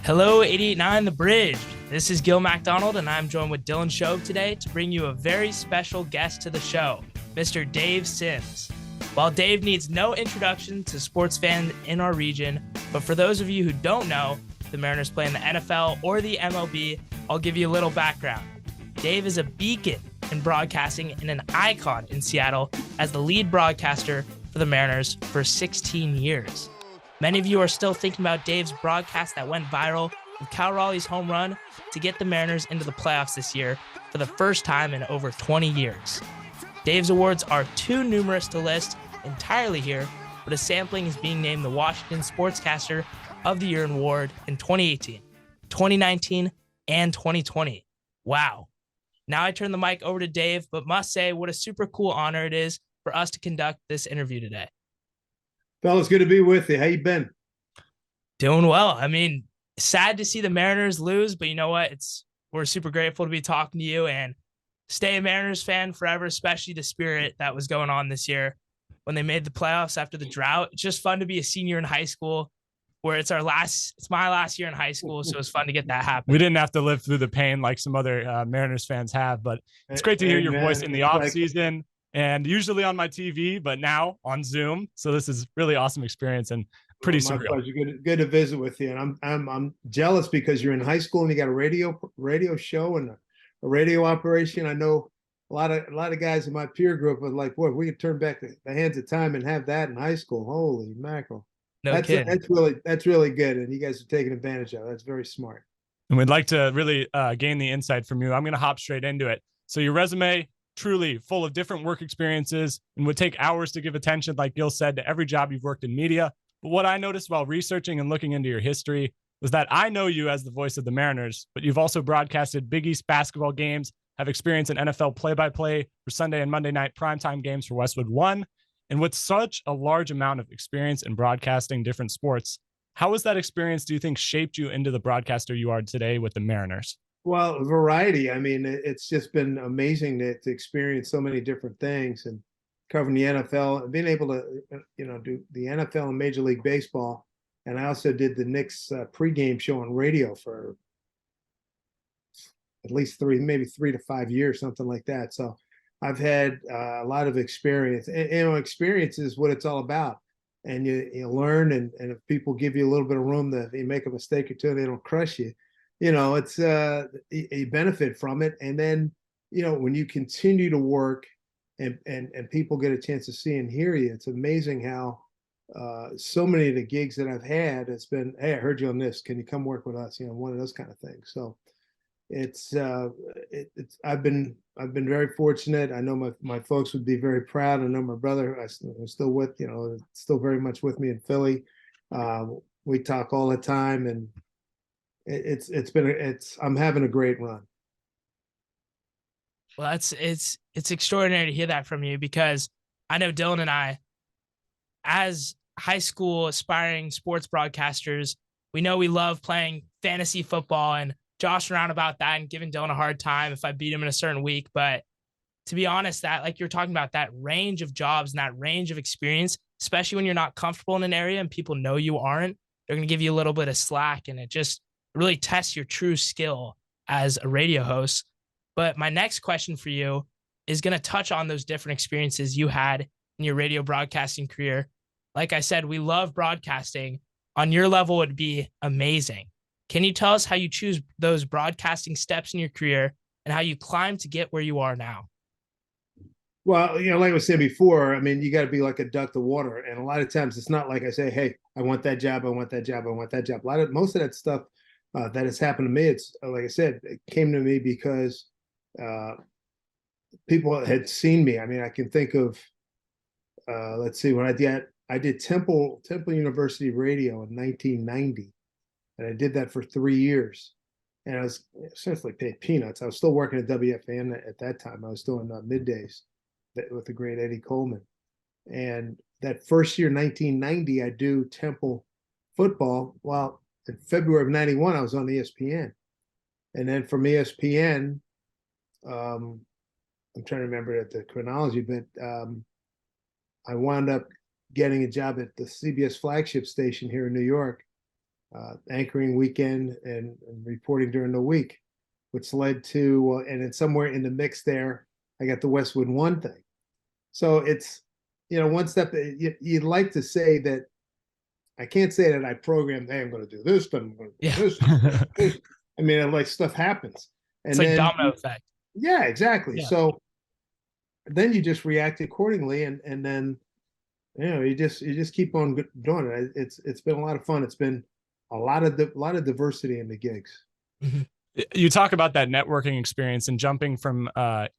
Hello, 889 The Bridge. This is Gill MacDonald, and I'm joined with Dylan Shobe today to bring you a very special guest to the show, Mr. Dave Sims. While Dave needs no introduction to sports fans in our region, but for those of you who don't know, the Mariners play in the NFL or the MLB, I'll give you a little background. Dave is a beacon in broadcasting and an icon in Seattle as the lead broadcaster for the Mariners for 16 years. Many of you are still thinking about Dave's broadcast that went viral with Cal Raleigh's home run to get the Mariners into the playoffs this year for the first time in over 20 years. Dave's awards are too numerous to list entirely here, but a sampling is being named the Washington Sportscaster of the Year award in 2018, 2019, and 2020. Wow. Now I turn the mic over to Dave, but must say what a super cool honor it is for us to conduct this interview today. Fellas, good to be with you. How you been? Doing well. I mean, sad to see the Mariners lose, but you know what? We're super grateful to be talking to you and stay a Mariners fan forever, especially the spirit that was going on this year when they made the playoffs after the drought. It's just fun to be a senior in high school where it's my last year in high school. So it's fun to get that happen. We didn't have to live through the pain like some other Mariners fans have, but it's great to hear your voice in the off season and usually on my TV, but now on Zoom. So this is really awesome experience and pretty surreal. Pleasure. Good to visit with you. And I'm jealous because you're in high school and you got a radio show and a radio operation. I know a lot of guys in my peer group are like, boy, if we could turn back the hands of time and have that in high school. Holy mackerel. That's really good. And you guys are taking advantage of it. That's very smart. And we'd like to really gain the insight from you. I'm going to hop straight into it. So your resume, truly full of different work experiences and would take hours to give attention, like Gill said, to every job you've worked in media. But what I noticed while researching and looking into your history was that I know you as the voice of the Mariners, but you've also broadcasted Big East basketball games, have experience in NFL play-by-play for Sunday and Monday night primetime games for Westwood One. And with such a large amount of experience in broadcasting different sports, how has that experience, do you think, shaped you into the broadcaster you are today with the Mariners? Well, variety. I mean, it's just been amazing to experience so many different things and covering the NFL and being able to, do the NFL and Major League Baseball. And I also did the Knicks pregame show on radio for at least 3 to 5 years, something like that. So I've had a lot of experience. And experience is what it's all about. And you learn, and if people give you a little bit of room that you make a mistake or two, they don't crush you. It's a benefit from it. And then, when you continue to work and people get a chance to see and hear you, it's amazing how so many of the gigs that I've had, it's been, hey, I heard you on this. Can you come work with us? One of those kind of things. So I've been very fortunate. I know my folks would be very proud. I know my brother, I'm still with, still very much with me in Philly. We talk all the time, and I'm having a great run. Well, it's extraordinary to hear that from you, because I know Dylan and I, as high school aspiring sports broadcasters, we know we love playing fantasy football and joshing around about that and giving Dylan a hard time if I beat him in a certain week. But to be honest, that, like you're talking about, that range of jobs and that range of experience, especially when you're not comfortable in an area and people know you aren't, they're going to give you a little bit of slack, and it just really tests your true skill as a radio host. But my next question for you is going to touch on those different experiences you had in your radio broadcasting career. Like I said, we love broadcasting. On your level, it would be amazing. Can you tell us how you choose those broadcasting steps in your career and how you climb to get where you are now? Well, like I was saying before, I mean, you got to be like a duck to water. And a lot of times it's not like I say, hey, I want that job. I want that job. I want that job. Most of that stuff that has happened to me, it's like I said, it came to me because people had seen me. I mean, I can think of, let's see, when I did Temple University radio in 1990. And I did that for 3 years. And I was essentially paid peanuts. I was still working at WFAN at that time. I was doing middays with the great Eddie Coleman. And that first year, 1990, I do Temple football. Well, in February of 91, I was on ESPN. And then from ESPN, I'm trying to remember the chronology, but I wound up getting a job at the CBS flagship station here in New York. anchoring weekend and reporting during the week, which led to, and then somewhere in the mix there, I got the Westwood One thing. So it's, one step. You'd like to say that. I can't say that I programmed, hey, I'm going to do this, then I'm going to do this, this. I mean, like stuff happens. And it's like domino effect. Yeah, exactly. Yeah. So then you just react accordingly, and then you just keep on doing it. It's been a lot of fun. It's been a lot of diversity in the gigs. Mm-hmm. You talk about that networking experience and jumping from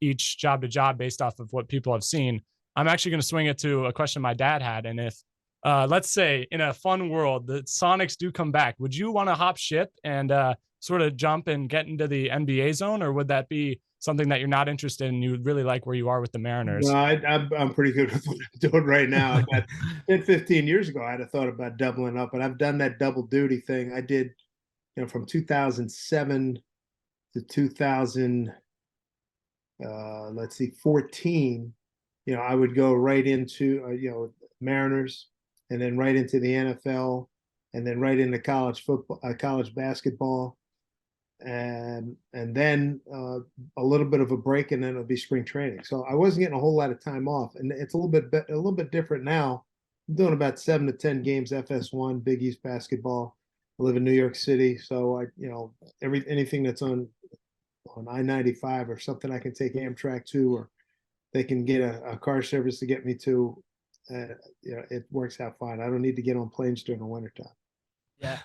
each job to job based off of what people have seen. I'm actually going to swing it to a question my dad had, and if let's say in a fun world, the Sonics do come back, would you want to hop ship and sort of jump and get into the NBA zone, or would that be something that you're not interested in? You would really like where you are with the Mariners? No, I'm pretty good with what I'm doing right now. 15 years ago, I'd have thought about doubling up, but I've done that double duty thing. I did, from 2007 to 14. I would go right into Mariners, and then right into the NFL, and then right into college football, college basketball, and then a little bit of a break, and then it'll be spring training. So I wasn't getting a whole lot of time off, and it's a little bit different now. I'm doing about 7 to 10 games FS1, Big East basketball. I live in New York City, so anything that's on I-95 or something I can take Amtrak to, or they can get a car service to get me to. It works out fine. I don't need to get on planes during the wintertime. Yeah.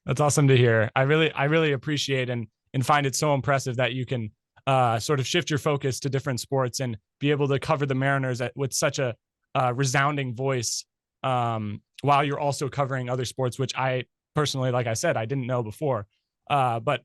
That's awesome to hear. I really appreciate and find it so impressive that you can sort of shift your focus to different sports and be able to cover the Mariners with such a resounding voice while you're also covering other sports, which I personally, like I said, I didn't know before. But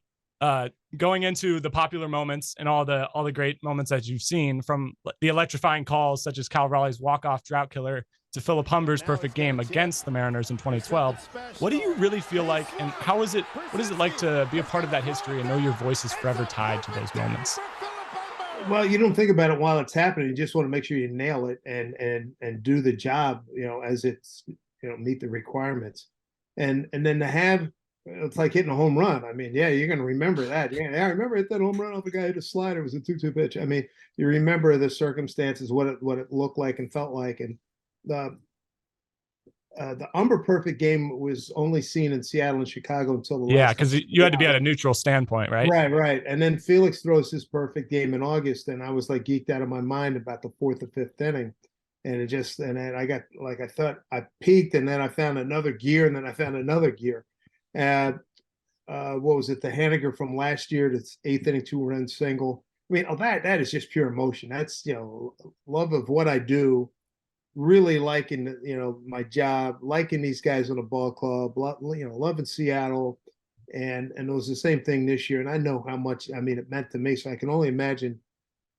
going into the popular moments and all the great moments that you've seen, from the electrifying calls such as Cal Raleigh's walk-off drought killer to Philip Humber's perfect game against the Mariners in 2012, what do you really feel like, and what is it like to be a part of that history and know your voice is forever tied to those moments? Well, you don't think about it while it's happening. You just want to make sure you nail it and do the job, as it's, meet the requirements. And then to have, it's like hitting a home run. I mean, yeah, you're going to remember that. Yeah, I remember hit that home run off the guy hit a slider. It was a 2-2 pitch. I mean, you remember the circumstances, what it looked like and felt like. And the Umber perfect game was only seen in Seattle and Chicago until the last. Because you had to be at a neutral standpoint, right? Right. And then Felix throws his perfect game in August, and I was like geeked out of my mind about the 4th or 5th inning. And then I got, like, I thought I peaked, and then I found another gear, and then I found another gear. And what was it? The Haniger from last year, that's 8th inning 2-run single. I mean, that is just pure emotion. That's, love of what I do, really liking, my job, liking these guys on the ball club, loving Seattle. And it was the same thing this year. And I know how much, it meant to me. So I can only imagine,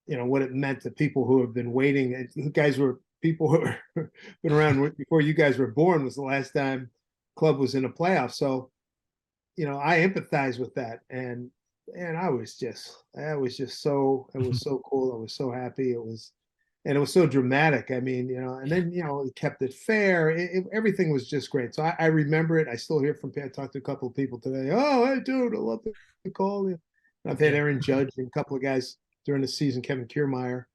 what it meant to people who have been waiting. People who have been around before you guys were born was the last time club was in the playoffs. So, I empathize with that. And I was just so, it was so cool. I was so happy. It was so dramatic. I mean, and then, it kept it fair. Everything was just great. So I remember it. I still hear from, I talked to a couple of people today. Oh, hey, dude, I love the call. And I've had Aaron Judge and a couple of guys during the season, Kevin Kiermaier,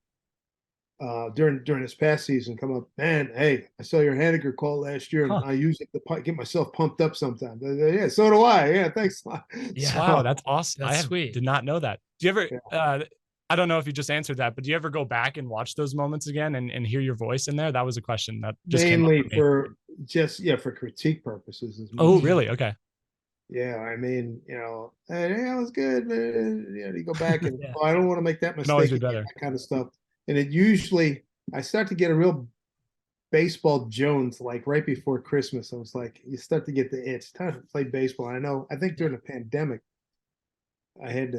during this past season, come up, man, hey, I saw your Haniger call last year, and I use it to get myself pumped up sometimes. Yeah, so do I. Yeah, thanks a lot. Yeah. Wow, that's awesome. That's sweet. Did not know that. Do you ever, I don't know if you just answered that, but do you ever go back and watch those moments again and hear your voice in there? That was a question that just mainly for critique purposes. Oh, really? Okay. Yeah, I mean, hey, it was good, man. You go back and I don't want to make that mistake again, that kind of stuff. And it usually, I start to get a real baseball Jones, like right before Christmas. I was like, you start to get the itch. Time to play baseball. I think during the pandemic, I had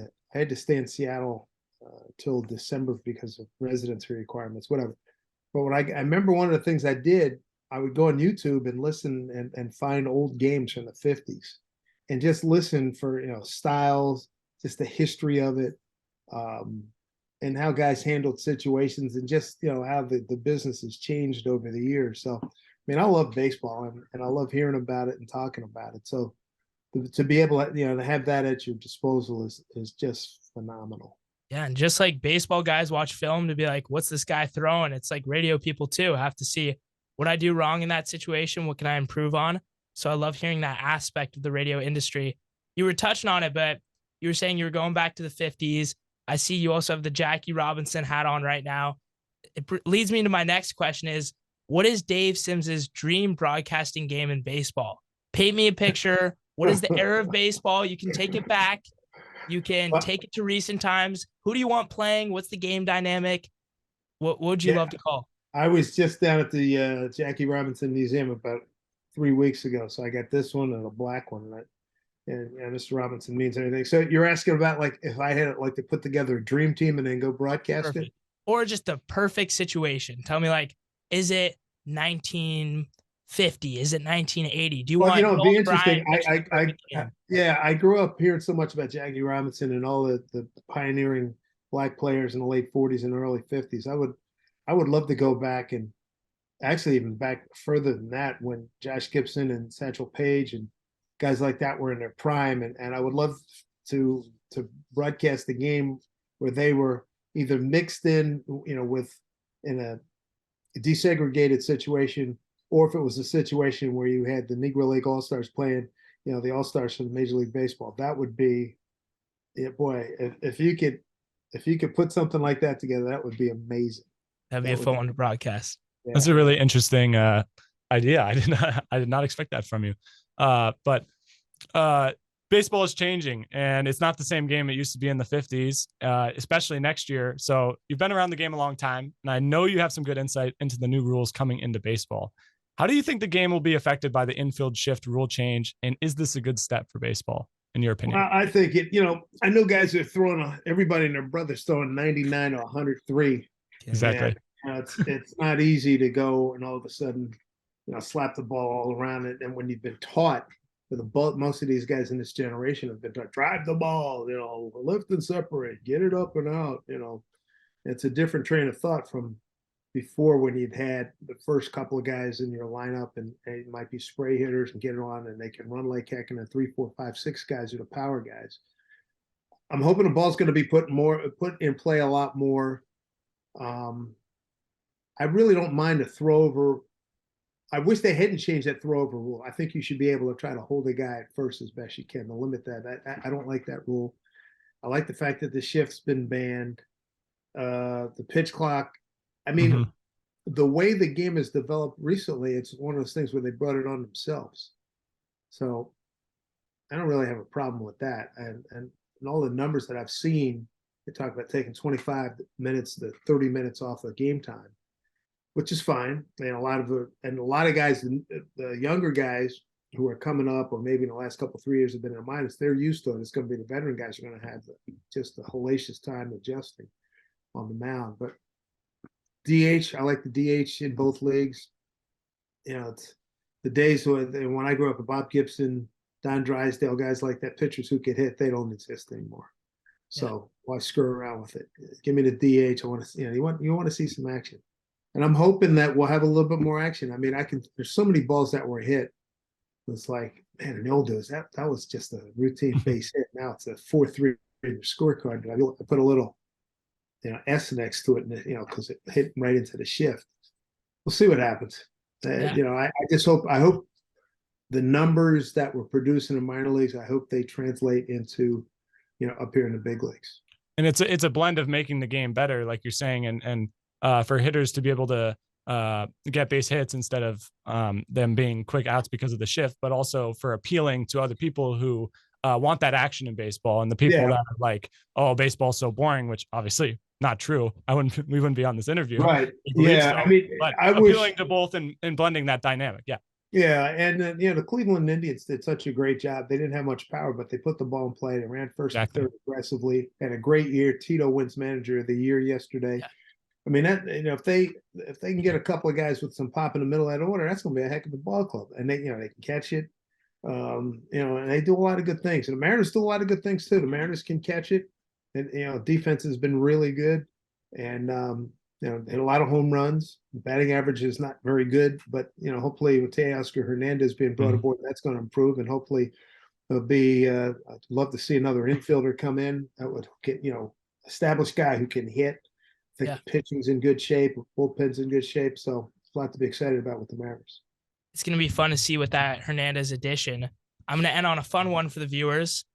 to stay in Seattle till December because of residency requirements, whatever. But when I remember one of the things I did, I would go on YouTube and listen and find old games from the 50s and just listen for, styles, just the history of it. And how guys handled situations, and just, how the business has changed over the years. So, I love baseball, and I love hearing about it and talking about it. So, to be able to, to have that at your disposal is just phenomenal. Yeah, and just like baseball guys watch film to be like, what's this guy throwing? It's like radio people too have to see what I do wrong in that situation. What can I improve on? So I love hearing that aspect of the radio industry. You were touching on it, but you were saying you were going back to the 50s. I see you also have the Jackie Robinson hat on right now. It leads me to my next question is, what is Dave Sims's dream broadcasting game in baseball? Paint me a picture. What is the era of baseball? You can take it back. You can take it to recent times. Who do you want playing? What's the game dynamic? What would you love to call? I was just down at the Jackie Robinson Museum about 3 weeks ago. So I got this one and a black one. And Mr. Robinson means everything. So you're asking about like if I had like to put together a dream team and then go broadcast it? Or just the perfect situation. Tell me, like, is it 1950? Is it 1980? Do you want? It'd be interesting. I grew up hearing so much about Jackie Robinson and all the pioneering black players in the late 40s and early 50s. I would love to go back and actually even back further than that when Josh Gibson and Satchel Paige and guys like that were in their prime. And I would love to broadcast the game where they were either mixed in, in a desegregated situation, or if it was a situation where you had the Negro League All-Stars playing, the All-Stars for the Major League Baseball. That would be, boy, if you could put something like that together, that would be amazing. That'd be a fun one to broadcast. Yeah. That's a really interesting idea. I did not expect that from you. But baseball is changing, and it's not the same game it used to be in the 50s, especially next year. So you've been around the game a long time, and I know you have some good insight into the new rules coming into baseball. How do you think the game will be affected by the infield shift rule change, and is this a good step for baseball, in your opinion? I think I know guys are throwing everybody and their brother's throwing 99 or 103. Exactly. And, it's not easy to go and all of a sudden, slap the ball all around it. And when you've been taught, for the bulk, most of these guys in this generation have been taught, drive the ball, lift and separate, get it up and out. It's a different train of thought from before, when you'd had the first couple of guys in your lineup and it might be spray hitters and get it on and they can run like heck, and then 3, 4, 5, 6 guys are the power guys. I'm hoping the ball's going to be put in play a lot more. I really don't mind a throw over. I wish they hadn't changed that throw over rule. I think you should be able to try to hold a guy at first as best you can to limit that. I don't like that rule. I like the fact that the shift's been banned. The pitch clock. I mean, the way the game has developed recently, it's one of those things where they brought it on themselves. So I don't really have a problem with that. And all the numbers that I've seen, they talk about taking 25 minutes to 30 minutes off of game time, which is fine. And a lot of guys, the younger guys who are coming up, or maybe in the last couple 3 years have been in minus, they're used to it. It's going to be the veteran guys who are going to have just the hellacious time adjusting on the mound. But DH, I like the DH in both leagues. It's the days when I grew up with Bob Gibson, Don Drysdale, guys like that, pitchers who could hit, they don't exist anymore. So why screw around with it? Give me the DH. I want to, you want to see some action. And I'm hoping that we'll have a little bit more action. I mean, there's so many balls that were hit. It's like, man, in the old days, that was just a routine base hit. Now it's a 4-3 in your scorecard. But I put a little, S next to it, and because it hit right into the shift. We'll see what happens. I hope the numbers that were produced in the minor leagues, I hope they translate into, up here in the big leagues. And it's a blend of making the game better, like you're saying, and for hitters to be able to get base hits instead of them being quick outs because of the shift, but also for appealing to other people who want that action in baseball, and the people that are like, oh, baseball's so boring, which obviously not true. We wouldn't be on this interview. Right. Yeah. So. I mean, but appealing to both and blending that dynamic. Yeah. Yeah. And the Cleveland Indians did such a great job. They didn't have much power, but they put the ball in play. They ran first and third aggressively. Had a great year. Tito wins manager of the year yesterday. Yeah. I mean, that if they can get a couple of guys with some pop in the middle of that order, that's going to be a heck of a ball club. And they can catch it. And they do a lot of good things. And the Mariners do a lot of good things too. The Mariners can catch it. And defense has been really good, and hit a lot of home runs. The batting average is not very good, but hopefully with Teoscar Hernandez being brought aboard, that's going to improve, and hopefully It'll be, I'd love to see another infielder come in that would get, established guy who can hit. I think the pitching's in good shape, bullpen's in good shape. So it's a lot to be excited about with the Mariners. It's going to be fun to see with that Hernandez addition. I'm going to end on a fun one for the viewers.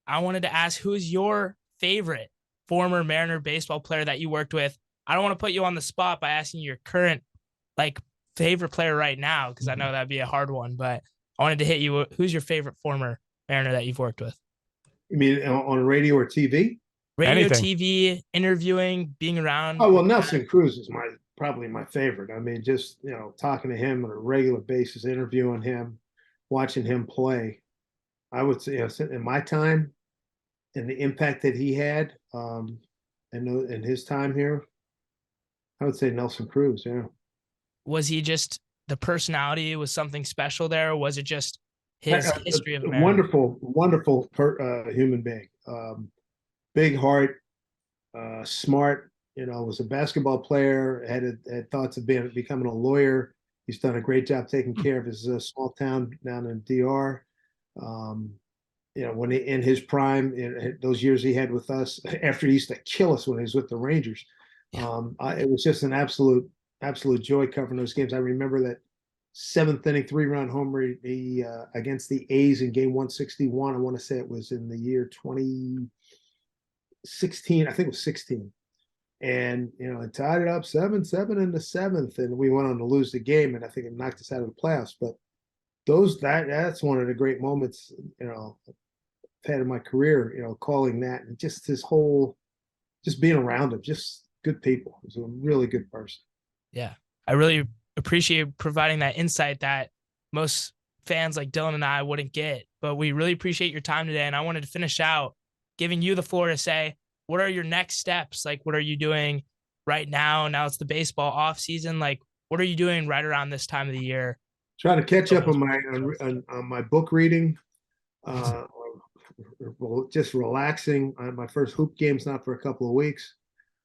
I wanted to ask, who's your favorite former Mariner baseball player that you worked with? I don't want to put you on the spot by asking your current favorite player right now, because I know that'd be a hard one, but I wanted to hit you. Who's your favorite former Mariner that you've worked with? You mean on radio or TV? Radio, Anything. TV, interviewing, being around. Oh, well, Nelson Cruz is probably my favorite. I mean, just, talking to him on a regular basis, interviewing him, watching him play. I would say, in my time and the impact that he had in his time here, I would say Nelson Cruz, yeah. Was he just the personality was something special there? Or was it just his history of Mariner? Wonderful human being. Big heart, smart, was a basketball player, had thoughts of becoming a lawyer. He's done a great job taking care of his small town down in DR. When he, in his prime, in those years he had with us, after he used to kill us when he was with the Rangers, it was just an absolute joy covering those games. I remember that 7th inning 3-run homer against the A's in game 161. I want to say it was in the year 2016. I think it was 16. And, it tied it up 7-7 in the 7th, and we went on to lose the game, and I think it knocked us out of the playoffs. But that's one of the great moments, I've had in my career, calling that, and just his whole, just being around him, just good people. He was a really good person. Yeah. I really appreciate providing that insight that most fans like Dylan and I wouldn't get, but we really appreciate your time today. And I wanted to finish out giving you the floor to say, what are your next steps? What are you doing right now? Now it's the baseball off season. What are you doing right around this time of the year? Trying to catch up on my book reading, just relaxing. My first hoop game's not for a couple of weeks.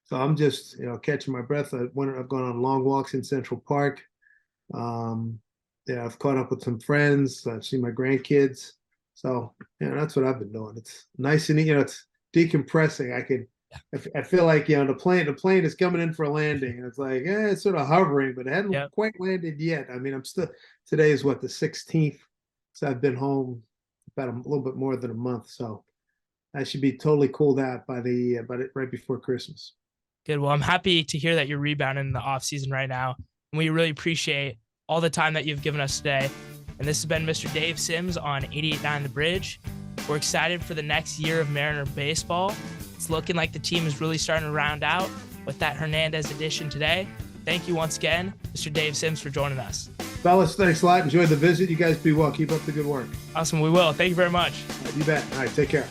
So I'm just, catching my breath. I've gone on long walks in Central Park. I've caught up with some friends. I've seen my grandkids. So, that's what I've been doing. It's nice and, it's decompressing. I feel like, the plane is coming in for a landing, and it's like, it's sort of hovering, but it hadn't quite landed yet. I mean, today is the 16th. So I've been home about a little bit more than a month. So I should be totally cooled out by right before Christmas. Good. Well, I'm happy to hear that you're rebounding in the off season right now. And we really appreciate all the time that you've given us today. And this has been Mr. Dave Sims on 88.9 The Bridge. We're excited for the next year of Mariner baseball. It's looking like the team is really starting to round out with that Hernandez addition today. Thank you once again, Mr. Dave Sims, for joining us. Fellas, thanks a lot. Enjoy the visit. You guys be well. Keep up the good work. Awesome. We will. Thank you very much. You bet. All right. Take care.